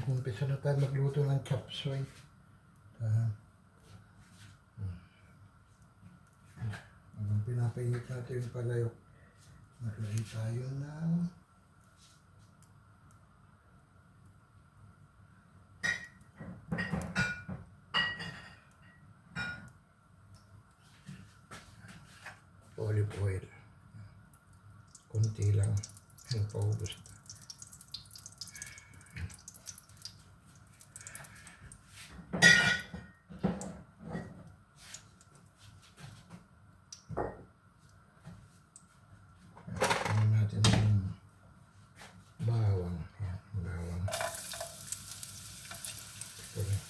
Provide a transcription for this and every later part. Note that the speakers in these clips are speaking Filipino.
Umpisa na tayo magluto ng chop suey. Habang pinapainit natin yung palayok, maglagay tayo ng olive oil. Kunti lang. Yung paubos na. Natin yung bawang. Ayan, bawang. Ito rin.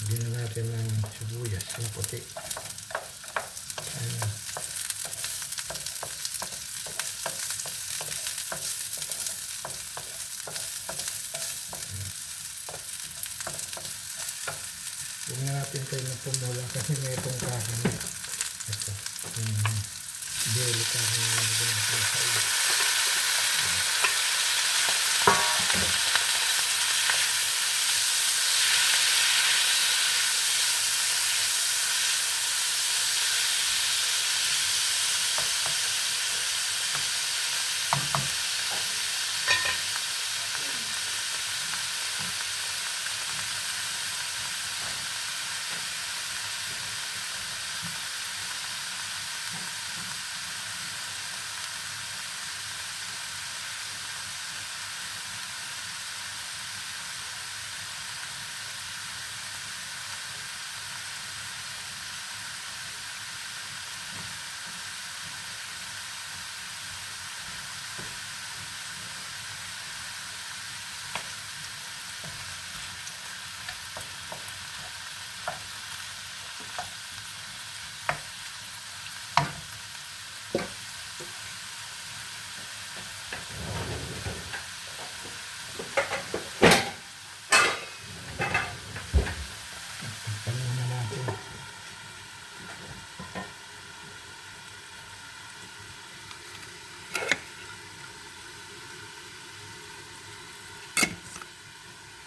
Lagyan na natin ng sibuyas na puti. Ayan. Huwag natin tayo na pumula kasi may itong kahan. Ito. Yung deli kahan na nagawin natin sa iyo.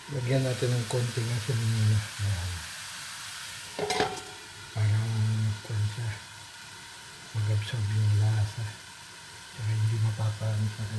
Lagyan natin ng konting asin muna. Ayan. Para mag-absorb yung lasa. Saka hindi mapapanis ako.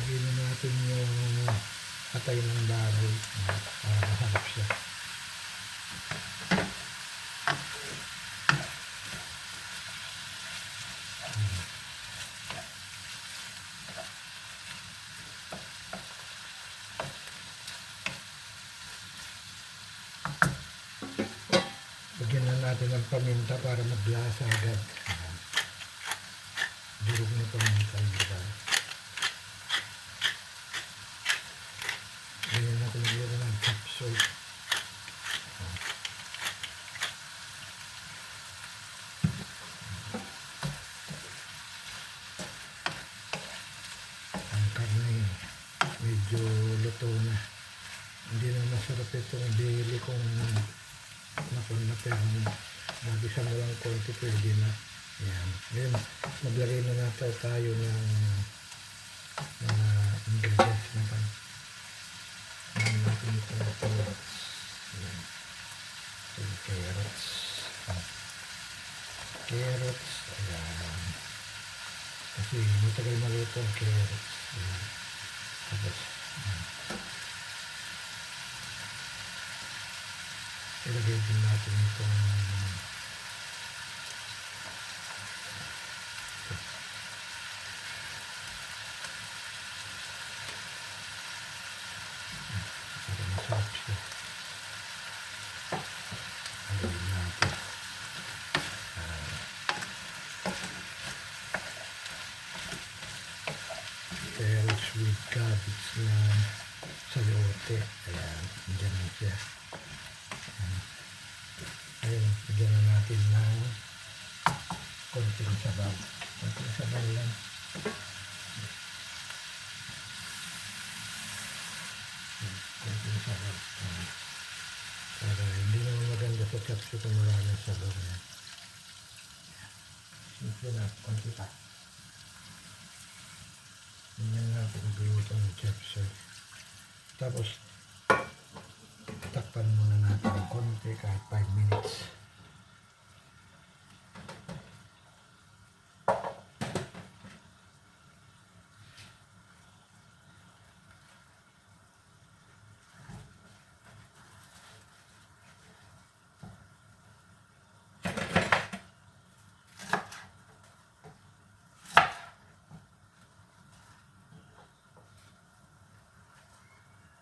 Lagyan na natin yung atay ng baboy para masarap siya. Lagyan na natin ng paminta para maglasa agad. Durog na paminta. Lagyan natin ng chop suey. Ang karne medyo luto na. Hindi na masarap itong deli kung nakon na pero nabisa mo lang konti pwede na. Ayan. Ngayon, maglagay na natin tayo ng ingredients naman. Ayan natin itong carrots. Ayan. Itong carrots. Carrots. Ayan. Kasi matagal maluto ang carrots. Ayan. Tapos, ilagay din natin itong para masarap siya. konti. Ayan, dyan na siya. Ayun, bigyan na natin ng konting sabaw. Konting sabaw lang. Konting sabaw. Para hindi naman maganda sa chapsy kung maraming sabaw na. Simple na, konti pa. Ganyan natin magluto ng chapsy. Tapos, takpan muna natin ng konti kahit 5 minutes.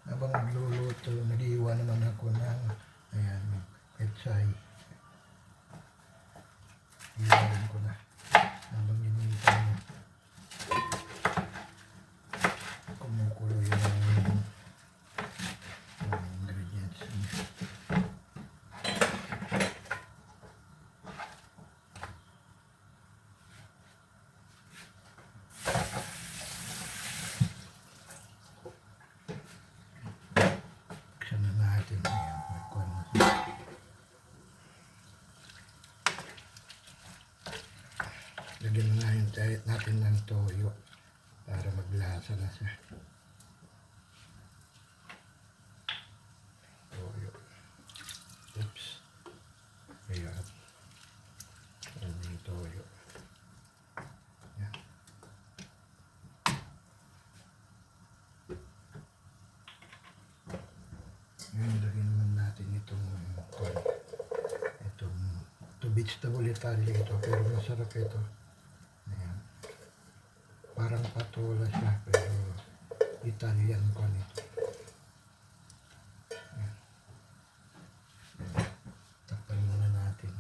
Habang nagluluto, nag-iiwa naman ako ng ayan, petsay. Iiwain ko na habang hinihintay mo. Kumukulo yung ingredients niya. Buksan na natin. Ayan, nagkuhan na siya. Lagyan na natin ng toyo para maglasa na siya. Toyo. Oops. Ayan. Ayan yung toyo. Ayan. Ngayon, lagyan naman natin itong vegetable Italia ito, pero masarap ito. Ayan. Parang patola siya, pero Italian ko nito. Ayan. Ayan. Takpan muna natin.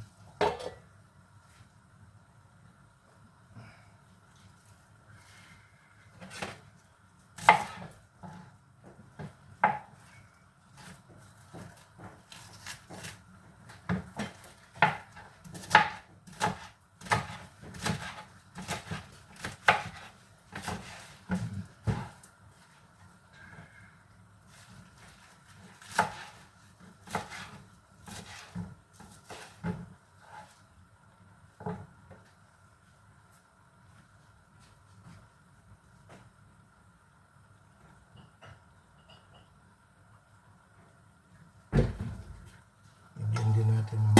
Lagyan din natin ng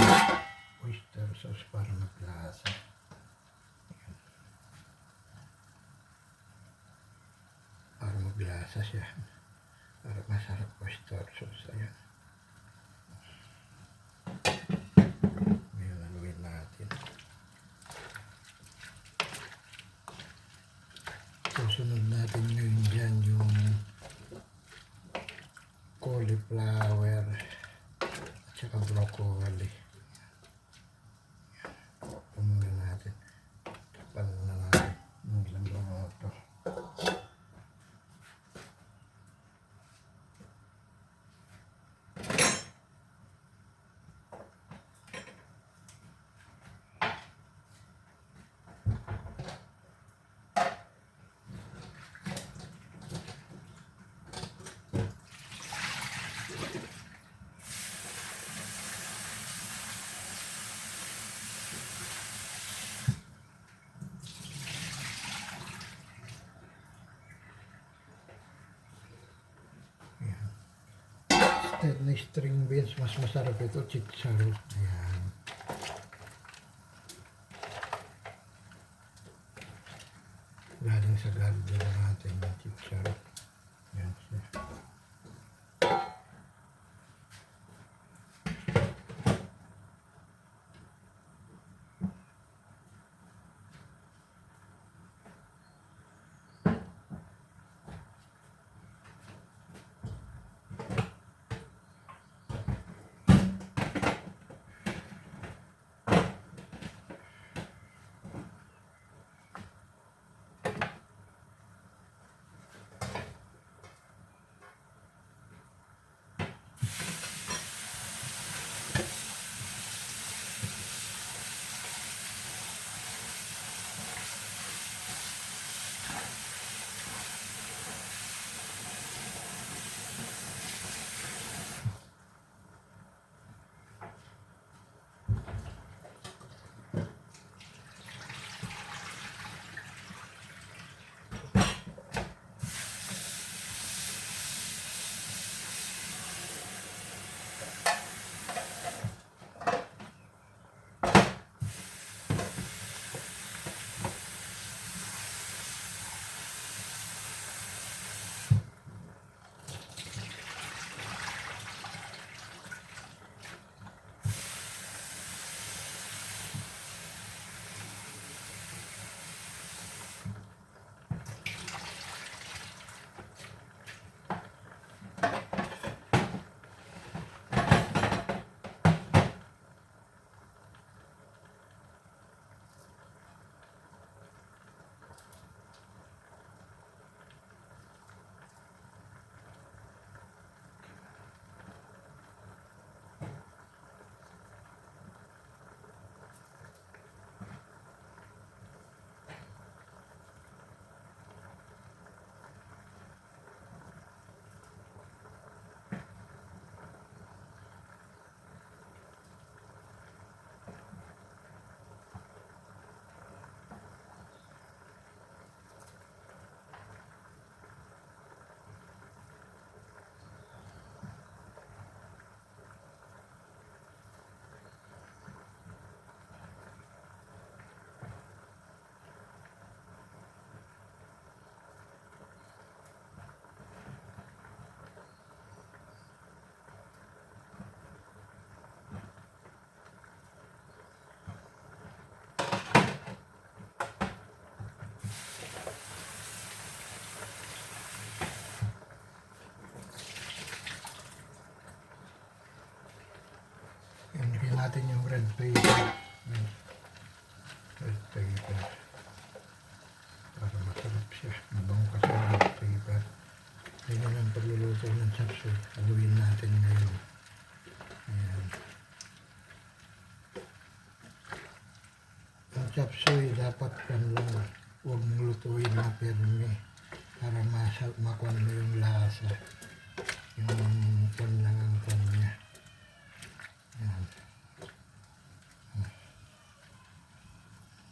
oyster sauce para maglasa. Ayan. Para maglasa siya. Para masarap oyster sauce. Ayan. Ngayon haluin natin. Susunod natin ngayon dyan yung cauliflower at saka broccoli. Takpan muna natin. Takpan muna natin ng ilang minuto. Na string beans, mas masarap ito, chicharon. Ayan. Galing sa garden natin yung chicharon. Ayan siya. natin yung red paper. Red paper. Para masarap siya. Mabango kasi yung red paper. Ganyan ang pagluluto ng chop suey. Haluin natin ngayon. Ayan. Ang chop suey dapat kan lang. Huwag mong lutuin na perme. Para makuha mo yung lasa. Yung pan lang ang pan niya. Ayan.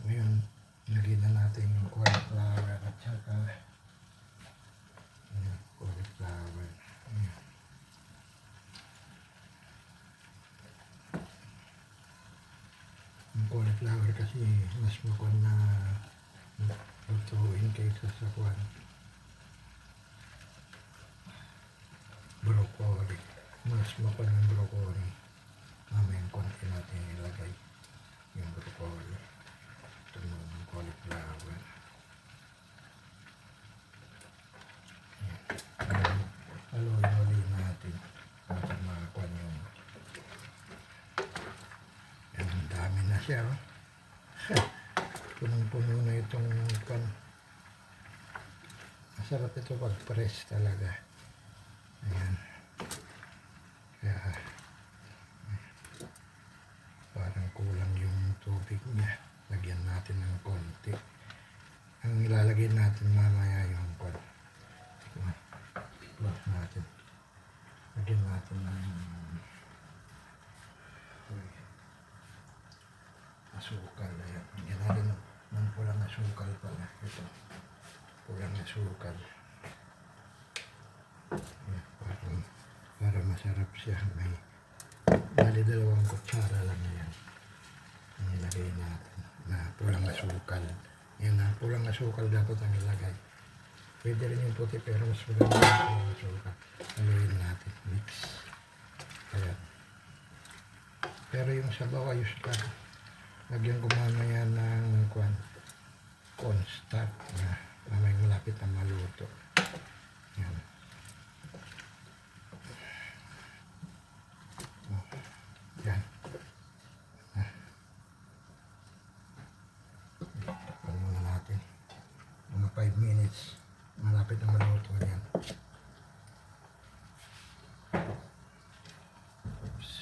Ngayon, lagyan na natin yung cauliflower at saka cauliflower. Ayan. Yung cauliflower kasi mas makuha na lutuin kaysa sa kuwan. Broccoli. Mas makuha ng broccoli. Mamayang konti natin ilagay yung broccoli. Ito yung cauliflower. Halo-halo natin para makakuha yung yan, ang dami na siya. Oh. Punong-puno na itong pan. Masarap ito pag press talaga. Ayan. Kaya parang kulang yung tubig niya. Lagyan natin ng konti. Ang ilalagay natin mamaya yung pan. Plus natin. Lagyan natin ng asukal. Ayan. Lagyan natin ng pulang asukal pala. Ito. Pulang asukal. Ayan. Para masarap siya. May bali 2 kutsara lang yan. Ang ilagay natin na pulang asukal. Yan na, pulang asukal dapat ang ilagay. Pwede rin yung puti pero mas maganda yung pulang asukal. Haluin natin. Mix. Ayan. Pero yung sabaw ayos lang. Lagyan ko mamaya ng cornstarch na mamaya malapit na maluto. Yan. Yan. Takpan muna natin. Mga 5 minutes. Malapit na maluto yan. Oops.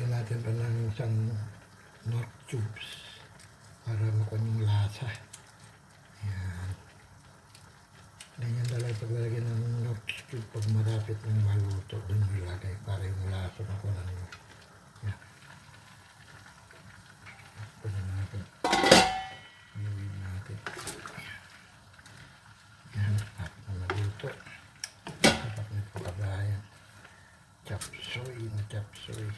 Natin pa ng isang nut tubes para makuha yung lasa. Ayan. Ganyan talaga paglalagyan ng nut tube pag marapit ng maluto. Doon ilagay para yung lasa makuha nyo. Ayan. Pwede natin. Inuwin natin. Ayan. Tapos na maluto. Tapos na ito kabayan. Chop suey na chop suey.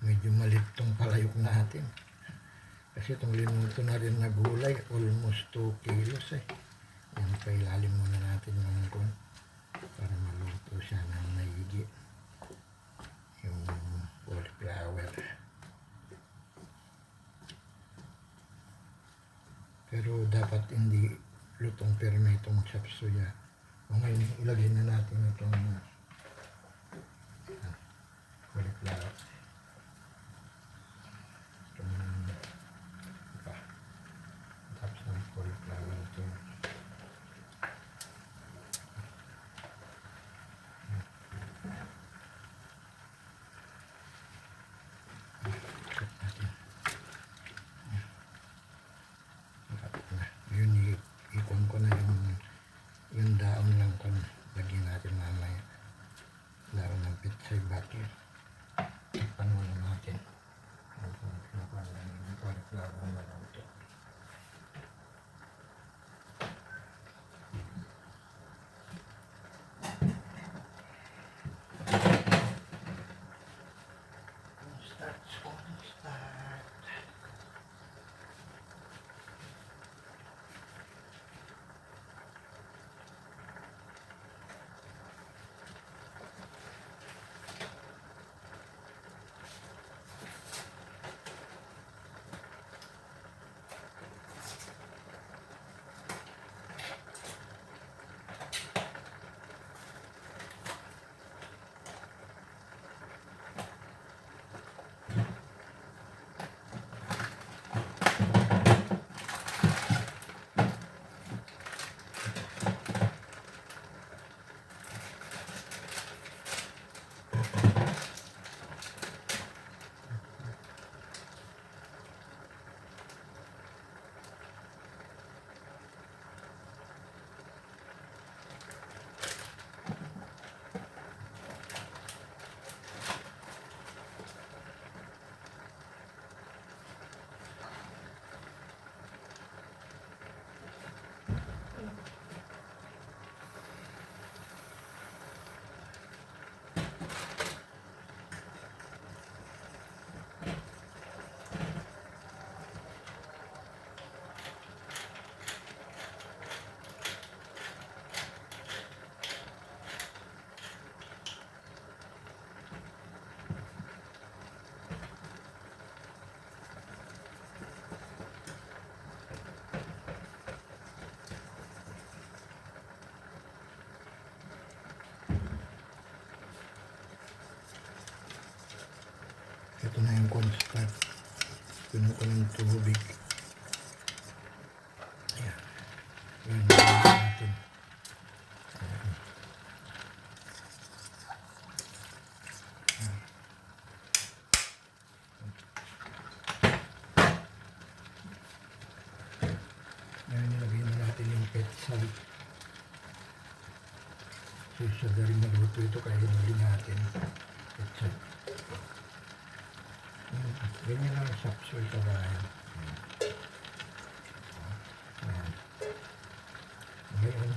Medyo malit tong palayok natin. Kasi itong linuto na rin na gulay, almost 2 kilos eh. Yan, pailalim muna natin yung kon para maluto siya ng maigi. Yung cauliflower. Pero dapat hindi lutong perme itong chop suey. O ngayon, ilagay na natin itong cauliflower. Tapos ng cauliflower ito. Ito na yung cornstarch. Pinuha ko ng tubig. Ayan. Ayan natin. Ngayon nilagay na natin yung petsal. So isa na rin magluto ito kaya hinuli natin. Petsal. Ganyan lang ang sapsoy kabayan. Ayan. Ngayon.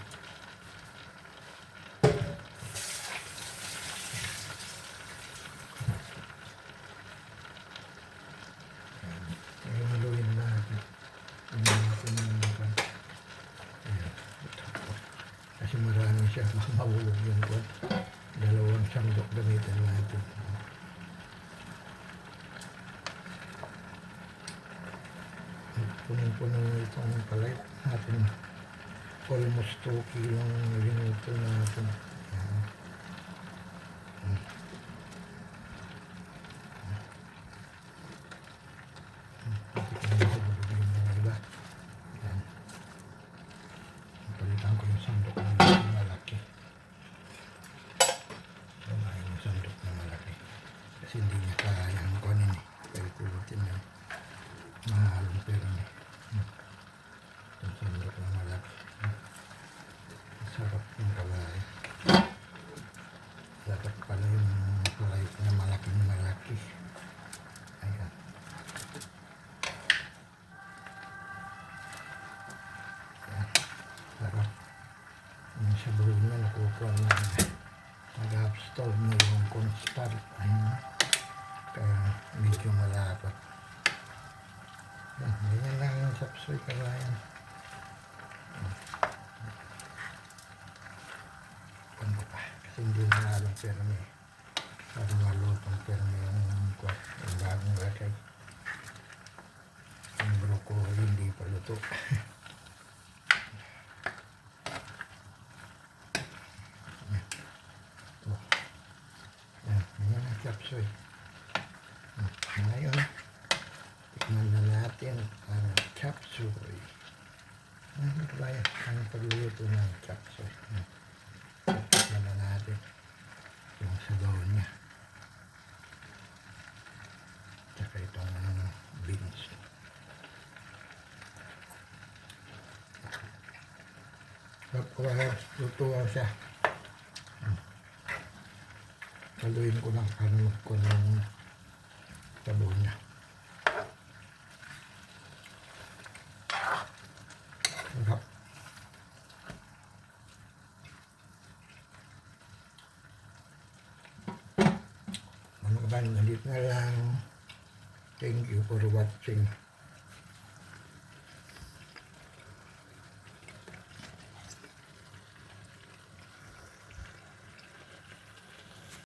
Ngayon haluin na natin. Kasi marami siya, mahulog yung kwan. Dalawang sandok gamitin natin. Punong-puno itong palay natin. Almost 2 kilong linuto natin. Palitan ko yung sandok na malaki. So, yung sandok na malaki. Kasi hindi niya kaya ang kunin eh. Kaya kulutin niya. Mahalong pero niya. Yung sandok na malaki. Sarap ng kalay. Dapat pala yung kalay na malaki. Ayan. Sarap. Yung sabaw niya nakukuha na nag-absorb na yung cornstarch. Kaya medyo malapat. Ganyan lang yung sapsoy kabayan. Ano pa? Kasi hindi na halong perme. Para malutong perme yung bagong lagay. Yung broccoli hindi pa luto. Yan ang sapsoy. Ngayon, tikman na natin ang sapsoy. Ano ba yan? Ang pagluluto ng sapsoy. Tikman na natin yung sabaw niya. Tsaka itong beans. Lutuan siya. Haluin ko lang ano ko ng sabaw niya. Sarap. Ano ba? Nandito na lang. Thank you for watching.